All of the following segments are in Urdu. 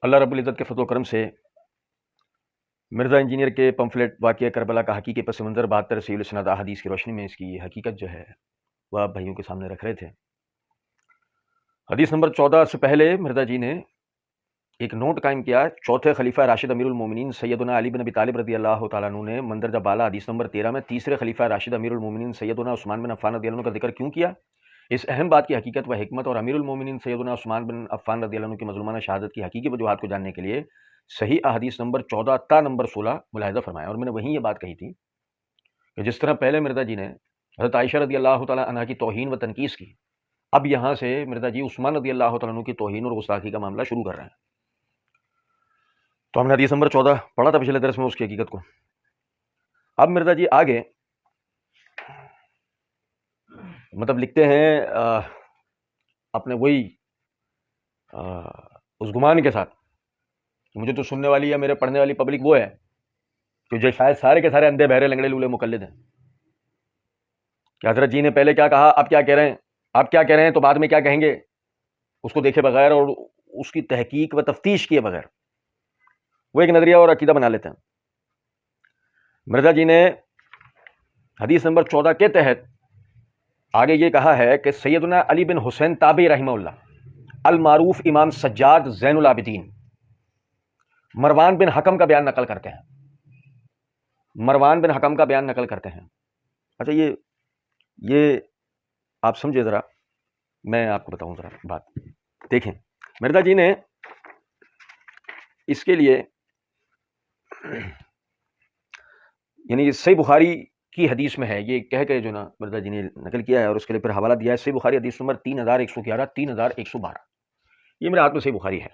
اللہ رب العزت کے فضل و کرم سے مرزا انجینئر کے پمفلٹ واقعہ کربلا کا حقیقی پس منظر 72 صحیح الاسناد احادیث کی روشنی میں اس کی حقیقت جو ہے وہ آپ بھائیوں کے سامنے رکھ رہے تھے۔ حدیث نمبر 14 سے پہلے مرزا جی نے ایک نوٹ قائم کیا، چوتھے خلیفہ راشد امیر المومنین سیدنا علی بن ابی طالب رضی اللہ تعالیٰ عنہ نے مندرجہ بالا حدیث نمبر 13 میں تیسرے خلیفہ راشد امیر المومنین سیدنا عثمان بن عفان رضی اللہ عنہ کا ذکر کیوں کیا؟ اس اہم بات کی حقیقت و حکمت اور امیر المومنین سیدنا عثمان بن عفان رضی اللہ عنہ کی مظلومانہ شہادت کی حقیقی وجوہات کو جاننے کے لیے صحیح احادیث نمبر 14 تا نمبر 16 ملاحظہ فرمایا۔ اور میں نے وہیں یہ بات کہی تھی کہ جس طرح پہلے مرزا جی نے حضرت عائشہ رضی اللہ تعالیٰ عنہ کی توہین و تنقیص کی، اب یہاں سے مرزا جی عثمان رضی اللہ تعالیٰ عنہ کی توہین اور گستاخی کا معاملہ شروع کر رہے ہیں۔ تو ہم نے حدیث نمبر 14 پڑھا تھا پچھلے درس میں اس کی حقیقت کو۔ اب مرزا جی آگے مطلب لکھتے ہیں اپنے وہی اس گمان کے ساتھ، مجھے تو سننے والی یا میرے پڑھنے والی پبلک وہ ہے کہ جو شاید سارے کے سارے اندھے بہرے لنگڑے لولے مقلد ہیں کہ حضرت جی نے پہلے کیا کہا، اب کیا کہہ رہے ہیں، اب کیا کہہ رہے ہیں تو بعد میں کیا کہیں گے، اس کو دیکھے بغیر اور اس کی تحقیق و تفتیش کیے بغیر وہ ایک نظریہ اور عقیدہ بنا لیتے ہیں۔ مرزا جی نے حدیث نمبر 14 کے تحت آگے یہ کہا ہے کہ سیدنا علی بن حسین تابعی رحمہ اللہ المعروف امام سجاد زین العابدین مروان بن حکم کا بیان نقل کرتے ہیں، مروان بن حکم کا بیان نقل کرتے ہیں۔ اچھا یہ آپ سمجھے ذرا، میں آپ کو بتاؤں ذرا بات دیکھیں۔ مرزا جی نے اس کے لیے یعنی یہ صحیح بخاری کی حدیث میں ہے، یہ کہہ کے جو نا مرزا جی نے نقل کیا ہے اور اس کے لیے پھر حوالہ دیا ہے صحیح بخاری حدیث نمبر 3111 3112، یہ میرے ہاتھ میں صحیح بخاری ہے۔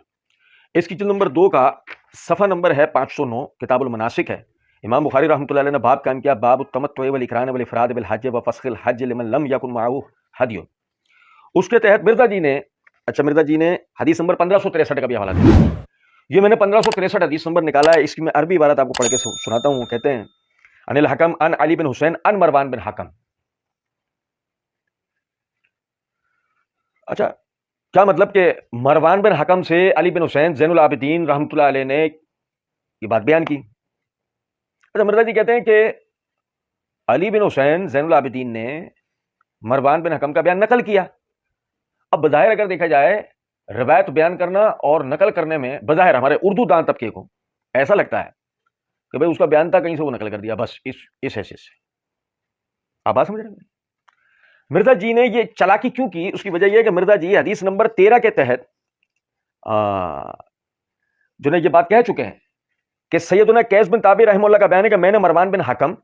اس کی جلد نمبر 2 کا صفحہ نمبر ہے 509، کتاب المناسک ہے۔ امام بخاری رحمۃ اللہ علیہ نے باب قائم کیا، باب التمتع والاقران والافراد بالحج وفسخ الحج لمن لم یکن معه ہدی۔ اس کے تحت مرزا جی نے حدیث نمبر 1563 کا بھی حوالہ دیا۔ یہ میں نے 1563 حدیث نمبر نکالا ہے، اس کی میں عربی عبارت آپ کو پڑھ کے سناتا ہوں۔ کہتے ہیں ان الحکم ان علی بن حسین ان مروان بن حکم۔ اچھا کیا مطلب کہ مروان بن حکم سے علی بن حسین زین العابدین رحمۃ اللہ علیہ نے یہ بات بیان کی۔ اچھا مرزا جی کہتے ہیں کہ علی بن حسین زین العابدین نے مروان بن حکم کا بیان نقل کیا۔ اب بظاہر اگر دیکھا جائے روایت بیان کرنا اور نقل کرنے میں بظاہر ہمارے اردو دان طبقے کو ایسا لگتا ہے کہ بھئی اس کا بیان تھا کہیں سے وہ نقل کر دیا، بس اس حیثیت سے آپ بات سمجھ رہے ہیں۔ مرزا جی نے یہ چلاکی کیوں کی، اس کی وجہ یہ ہے کہ مرزا جی حدیث نمبر 13 کے تحت جو نے یہ بات کہہ چکے ہیں کہ سیدنا قیس بن تابع رحمہ اللہ کا بیان ہے کہ میں نے مروان بن حکم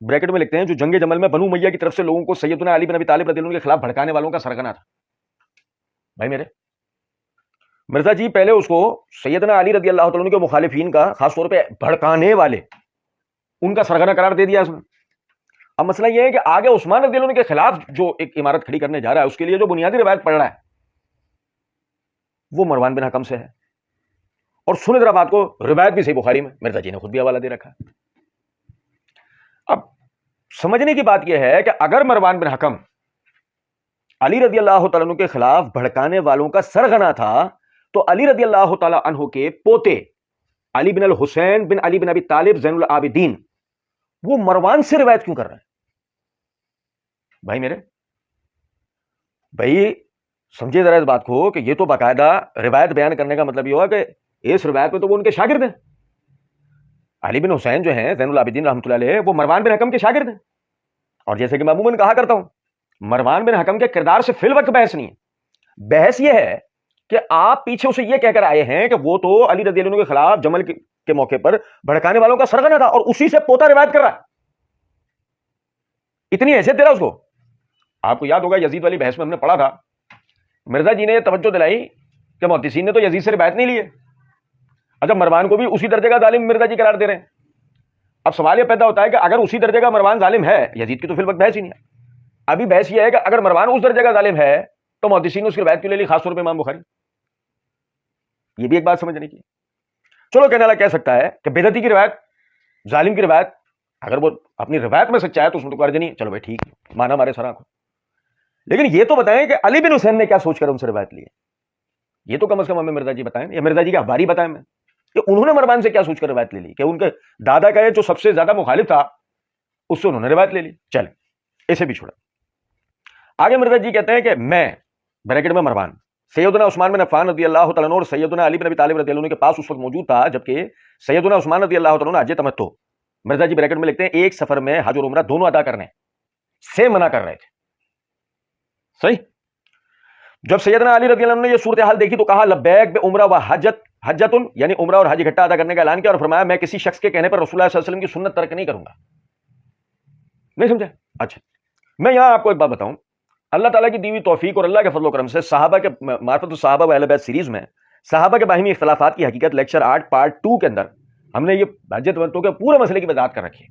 بریکٹ میں لکھتے ہیں جو جنگ جمل میں بنو امیہ کی طرف سے لوگوں کو سیدنا علی بن ابی طالب رضی اللہ عنہ کے خلاف بھڑکانے والوں کا سرغنہ تھا۔ بھائی میرے مرزا جی پہلے اس کو سیدنا علی رضی اللہ تعالیٰ عنہ کے مخالفین کا، خاص طور پہ بھڑکانے والے، ان کا سرغنہ قرار دے دیا اس نے۔ اب مسئلہ یہ ہے کہ آگے عثمان رضی اللہ عنہ کے خلاف جو ایک عمارت کھڑی کرنے جا رہا ہے اس کے لیے جو بنیادی روایت پڑھ رہا ہے وہ مروان بن حکم سے ہے، اور سن ذرا بات کو، روایت بھی صحیح بخاری میں، مرزا جی نے خود بھی حوالہ دے رکھا ہے۔ اب سمجھنے کی بات یہ ہے کہ اگر مروان بن حکم علی رضی اللہ تعالیٰ عنہ کے خلاف بھڑکانے والوں کا سرغنہ تھا تو علی رضی اللہ تعالیٰ عنہ کے پوتے علی بن الحسین بن علی بن ابی طالب زین العابدین وہ مروان سے روایت کیوں کر رہے ہیں؟ بھائی میرے بھائی سمجھے ذرا اس بات کو کہ یہ تو باقاعدہ روایت بیان کرنے کا مطلب یہ ہوا کہ اس روایت میں تو وہ ان کے شاگرد ہیں۔ علی بن حسین جو ہیں زین العابدین رحمۃ اللہ علیہ وہ مروان بن حکم کے شاگرد ہیں، اور جیسے کہ میں عموماً کہا کرتا ہوں مروان بن حکم کے کردار سے فی الوقت بحث نہیں ہے، بحث یہ ہے کہ آپ پیچھے اسے یہ کہہ کر آئے ہیں کہ وہ تو علی رضی اللہ عنہ کے خلاف جمل کے موقع پر بھڑکانے والوں کا سرغنہ تھا اور اسی سے پوتا روایت کر رہا ہے۔ اتنی حیثیت دے رہا اس کو۔ آپ کو یاد ہوگا یزید والی بحث میں ہم نے پڑھا تھا، مرزا جی نے توجہ دلائی کہ محدثین نے تو یزید سے روایت نہیں لی ہے، اچھا مروان کو بھی اسی درجے کا ظالم مرزا جی قرار دے رہے ہیں۔ اب سوال یہ پیدا ہوتا ہے کہ اگر اسی درجے کا مروان ظالم ہے، یزید کی تو فی الوقت بحث ہی نہیں ہے، ابھی بحث یہ ہے کہ اگر مروان اس درجے کا ظالم ہے تو محدثین نے اس کی روایت کیوں لے لی، خاص طور پہ امام بخاری؟ یہ بھی ایک بات سمجھنے کی۔ چلو کہنے والا کہہ سکتا ہے کہ بدعتی کی روایت، ظالم کی روایت، اگر وہ اپنی روایت میں سچا ہے تو اس میں تو کوئی حرج نہیں، چلو بھائی ٹھیک مانا ہمارے سراں کو، لیکن یہ تو بتائیں کہ علی بن حسین نے کیا سوچ کر ان سے روایت لی ہے، یہ تو کم از کم ہمیں مرزا جی بتائیں، یا مرزا جی کے اخباری بتائیں میں کہ انہوں نے مروان سے کیا سوچ کر روایت لے لی، کہ ان کے دادا کا جو سب سے زیادہ مخالف تھا اس سے انہوں نے روایت لے لی. چلے اسے بھی چھوڑا. آگے مرزا جی کہتے ہیں کہ میں بریکٹ میں مروان سیدنا عثمان بن عفان رضی اللہ تعالیٰ عنہ اور سیدنا علی بن ابی طالب رضی اللہ عنہ کے پاس اس وقت موجود تھا، جبکہ سیدنا عثمان رضی اللہ تعالیٰ عنہ حج تمتع، مرزا جی بریکٹ میں لکھتے ہیں ایک سفر میں حج اور عمرہ دونوں ادا کرنے سے منع کر رہے تھے. صحیح. جب سیدنا علی رضی اللہ عنہ نے یہ صورتحال دیکھی تو کہا لبیک بعمرہ و حجۃ، یعنی عمرہ اور حج اکٹھا ادا کرنے کا اعلان کیا، اور فرمایا میں کسی شخص کے کہنے پر رسول اللہ صلی اللہ علیہ وسلم کی سنت ترک نہیں کروں گا. نہیں سمجھے؟ اچھا میں یہاں آپ کو ایک بات بتاؤں، اللہ تعالیٰ کی دیوی توفیق اور اللہ کے فضل و کرم سے صحابہ کے معرفت الصحابہ و اہل بیت سیریز میں صحابہ کے باہمی اختلافات کی حقیقت لیکچر 8 پارٹ 2 کے اندر ہم نے یہ حج تمتع کے پورے مسئلے کی وضاحت کر رکھی ہے.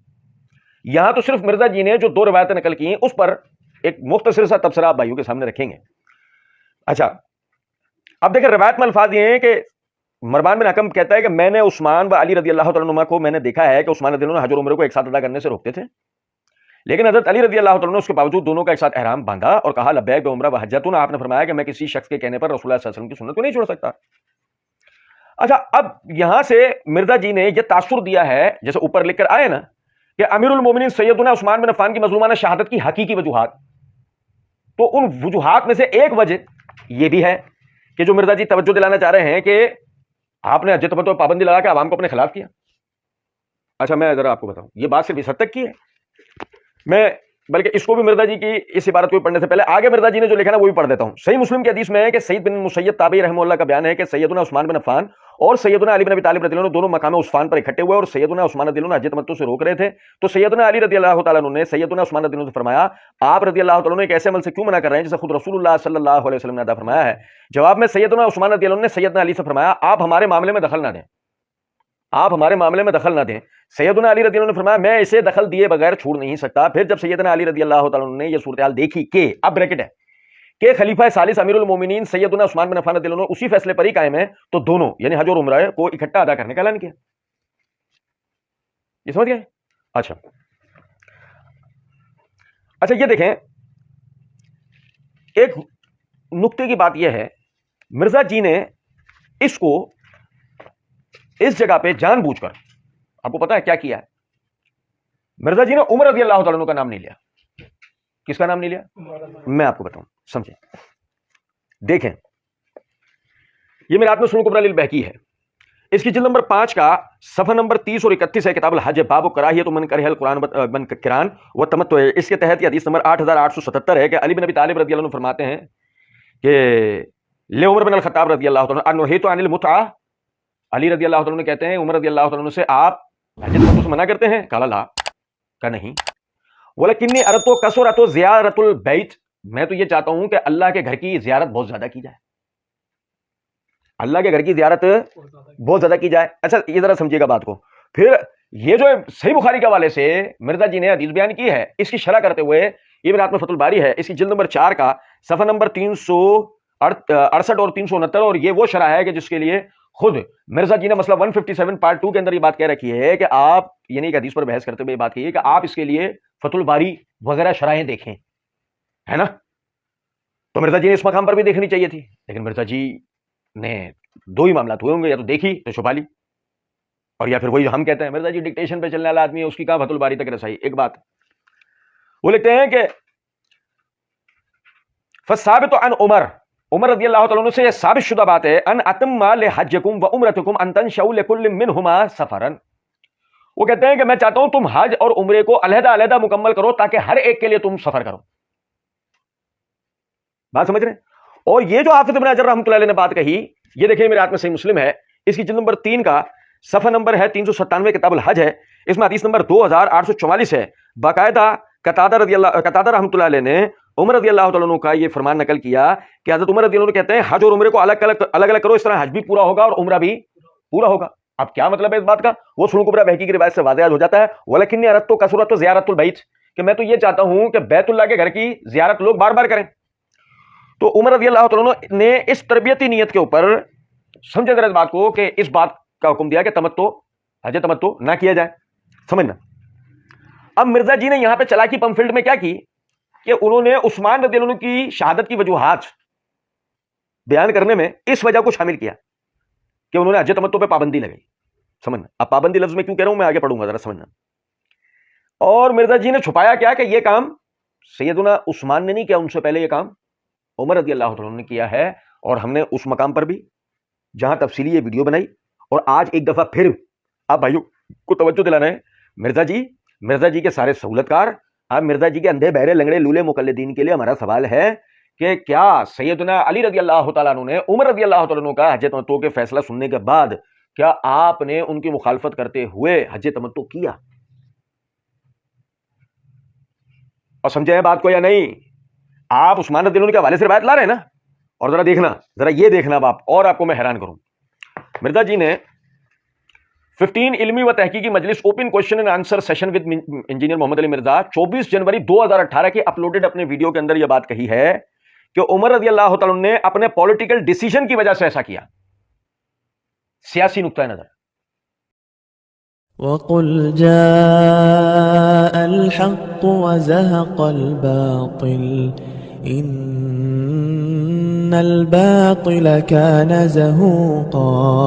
یہاں تو صرف مرزا جی نے جو 2 روایتیں نقل کی ہیں اس پر ایک مختصر سا تبصرہ آپ بھائیوں کے سامنے رکھیں گے. اچھا اب دیکھیں روایت میں الفاظ یہ ہیں کہ مروان بن حکم کہتا ہے کہ میں نے عثمان و علی رضی اللہ تعالیٰ عنہ کو میں نے دیکھا ہے کہ عثمان رضی اللہ عنہ حج اور عمرے کو ایک ساتھ ادا کرنے سے روکتے تھے، لیکن حضرت علی رضی اللہ تعالیٰ عنہ اس کے باوجود دونوں کا ایک ساتھ احرام باندھا اور کہا لبیک بعمرہ و حجۃ. آپ نے فرمایا کہ میں کسی شخص کے کہنے پر رسول اللہ صلی اللہ علیہ وسلم کی سنت کو نہیں چھوڑ سکتا. اچھا اب یہاں سے مرزا جی نے یہ تاثر دیا ہے جیسے اوپر لکھ کر آئے نا کہ امیر المومنین سیدنا عثمان بن عفان کی مظلومانہ شہادت کی حقیقی وجوہات، تو ان وجوہات میں سے ایک وجہ یہ بھی ہے کہ جو مرزا جی توجہ دلانا چاہ رہے ہیں کہ آپ نے حج تمتع پر پابندی لگا کے عوام کو اپنے خلاف کیا. اچھا میں ذرا آپ کو بتاؤں یہ بات صرف اس حد تک کی ہے، میں بلکہ اس کو بھی مرزا جی کی اس عبارت کو پڑھنے سے پہلے آگے مرزا جی نے جو لکھا نا وہ بھی پڑھ دیتا ہوں. صحیح مسلم کی حدیث میں ہے کہ سعید بن مسیب تابعی رحمہ اللہ کا بیان ہے کہ سیدنا عثمان بن عفان اور سیدنا علی بن ابی طالب رضی اللہ عنہ دونوں مقام عثمان پر اکٹھے ہوئے اور سیدنا عثمان رضی اللہ عنہ حج تمتع سے روک رہے تھے. تو سیدنا علی رضی اللہ تعالیٰ عنہ نے سیدنا عثمان رضی اللہ عنہ سے فرمایا آپ رضی اللہ تعالیٰ عنہ ایک ایسے عمل سے کیوں منع کر رہے ہیں جسے خود رسول اللہ صلی اللہ علیہ وسلم نے ادا فرمایا ہے. جواب میں سیدنا عثمان رضی اللہ عنہ نے سیدنا علی سے فرمایا آپ ہمارے معاملے میں دخل نہ دیں، آپ ہمارے معاملے میں دخل نہ دیں. سیدنا علی رضی اللہ عنہ نے فرمایا میں اسے دخل دیے بغیر چھوڑ نہیں سکتا. پھر جب سیدنا علی رضی اللہ تعالیٰ عنہ نے یہ صورتحال دیکھی کہ اب بریکٹ ہے کہ خلیفہ ثالث امیر المومنین سیدنا عثمان بن عفان رضی اللہ عنہ اسی فیصلے پر ہی قائم ہے، تو دونوں یعنی حج اور عمرہ کو اکٹھا ادا کرنے کا اعلان کیا. یہ سمجھ گئے؟ اچھا یہ دیکھیں ایک نقطے کی بات یہ ہے، مرزا جی نے اس کو اس جگہ پہ جان بوجھ کر آپ کو پتا ہے کیا کیا ہے. مرزا جی نے عمر رضی اللہ تعالیٰ عنہ کا نام نہیں لیا. کس کا نام نہیں لیا؟ میں آپ کو بتاؤں سمجھیں. دیکھیں یہ میرات میں سنن کبریٰ للبہقی ہے، اس کی جلد نمبر 5 کا صفحہ نمبر 30 اور 31 ہے، کتاب الحج باب کراہیت من کرہ القرآن من کران و تمتع. اس کے تحت یہ حدیث نمبر 8877 ہے کہ علی بن ابی طالب رضی اللہ عنہ فرماتے ہیں کہ لعمر بن الخطاب رضی اللہ تعالیٰ عنہ نہیت عن المتعہ، علی رضی اللہ تعالیٰ عنہ کہتے ہیں عمر رضی اللہ تعالیٰ عنہ سے آپ حج تمتع سے منع کرتے ہیں؟ قال لا، کہ نہیں. ولکنی اردت کثرت زیارت البیت، میں تو یہ چاہتا ہوں کہ اللہ کے گھر کی زیارت بہت زیادہ کی جائے، اللہ کے گھر کی زیارت بہت زیادہ کی جائے. اچھا یہ ذرا سمجھیے گا بات کو. پھر یہ جو صحیح بخاری کے حوالے سے مرزا جی نے حدیث بیان کی ہے اس کی شرح کرتے ہوئے یہ میرات میں فتح الباری ہے، اس کی جلد نمبر 4 کا صفحہ نمبر 368 اور 369، اور یہ وہ شرح ہے کہ جس کے لیے خود مرزا جی نے مسئلہ 157 پارٹ 2 کے اندر یہ بات کہہ رکھی ہے کہ آپ یعنی ایک حدیث پر بحث کرتے ہوئے یہ بات کہی ہے کہ آپ اس کے لیے فتح الباری وغیرہ شرائیں دیکھیں، ہے نا. تو مرزا جی نے اس مقام پر بھی دیکھنی چاہیے تھی، لیکن مرزا جی نے 2 ہی معاملات ہوئے ہوں گے، یا تو دیکھی تو چھپا لی، اور یا پھر وہی جو ہم کہتے ہیں مرزا جی ڈکٹیشن پہ چلنے والا آدمی ہے، اس کی کہاں فتح الباری تک رسائی. ایک بات وہ لکھتے ہیں کہ فثابت عن عمر رضی اللہ تعالیٰ عنہ سے یہ ثابت شدہ بات ہے ان اتم لحجکم و عمرتکم ان تنشؤوا لکل منہما سفرا. وہ کہتے ہیں کہ میں چاہتا ہوں تم حج اور عمرے کو علیحدہ علیحدہ مکمل کرو تاکہ ہر ایک کے لیے تم سفر کرو. بات سمجھ رہے ہیں؟ اور یہ جو حافظ ابن حجر رحمۃ اللہ علیہ نے بات کہی یہ دیکھیں میرے ہاتھ میں صحیح مسلم ہے، اس کی جلد نمبر 3 کا صفحہ نمبر ہے 397، کتاب الحج ہے، اس میں حدیث نمبر 2844 ہے. باقاعدہ قتادہ رحمۃ اللہ علیہ نے عمر رضی اللہ تعالیٰ عنہ کا یہ فرمان نقل کیا کہ حضرت عمر رضی اللہ عنہ کہتے ہیں حج اور عمرے کو الگ الگ کرو، اس طرح حج بھی پورا ہوگا اور عمرہ بھی پورا ہوگا. اب کیا مطلب ہے اس بات کا؟ وہ سنن کبریٰ بہقی کی روایت سے واضح ہو جاتا ہے. ولکنی اردت کثرت زیارت البیت، کہ میں تو یہ چاہتا ہوں کہ بیت اللہ کے گھر کی زیارت لوگ بار بار کریں. تو عمر رضی اللہ تعالیٰ عنہ نے اس تربیتی نیت کے اوپر سمجھے ذرا اس بات کو کہ اس بات کا حکم دیا کہ حج تمتع نہ کیا جائے. سمجھنا. اب مرزا جی نے یہاں پہ چلاکی پمپ فلڈ میں کیا کی کہ انہوں نے عثمان رضی اللہ عنہ کی شہادت کی وجوہات بیان کرنے میں اس وجہ کو شامل کیا کہ انہوں نے حج تمتع پہ پابندی لگائی. سمجھنا اب پابندی لفظ میں کیوں کہہ رہا ہوں میں آگے پڑھوں گا ذرا سمجھنا. اور مرزا جی نے چھپایا کیا کہ یہ کام سیدنا عثمان نے نہیں کیا، ان سے پہلے یہ کام عمر رضی اللہ تعالیٰ نے کیا ہے. اور ہم نے اس مقام پر بھی جہاں تفصیلی یہ ویڈیو بنائی، اور آج ایک دفعہ پھر آپ بھائیوں کو توجہ دلانا ہے. مرزا جی کے سارے سہولت کار، اب مرزا جی کے اندھے بہرے لنگڑے لولے مقلدین کے لیے ہمارا سوال ہے کہ کیا سیدنا علی رضی اللہ تعالیٰ عنہ نے عمر رضی اللہ تعالیٰ عنہ کا حج تمتع کے فیصلہ سننے کے بعد کیا آپ نے ان کی مخالفت کرتے ہوئے حج تمتع کیا؟ اور سمجھے ہیں بات کو یا نہیں؟ آپ عثمان رضی اللہ عنہ کے حوالے سے روایت لا رہے ہیں نا. اور ذرا دیکھنا، ذرا یہ دیکھنا آپ، اور آپ کو میں حیران کروں. مرزا جی نے 15 علمی و تحقیقی مجلس open question and answer session with engineer Muhammad Ali Mirza 24 جنوری 2018 کے اپلوڈڈ اپنے ویڈیو کے اندر یہ بات کہی ہے کہ عمر رضی اللہ تعالیٰ نے اپنے پولیٹیکل ڈیسیژن کی وجہ سے ایسا کیا. سیاسی نقطہ نظر. وَقُلْ جَاءَ الْحَقُّ وَزَهَقَ الْبَاطِلُ إِنَّ الْبَاطِلَ كَانَ زَهُوقًا.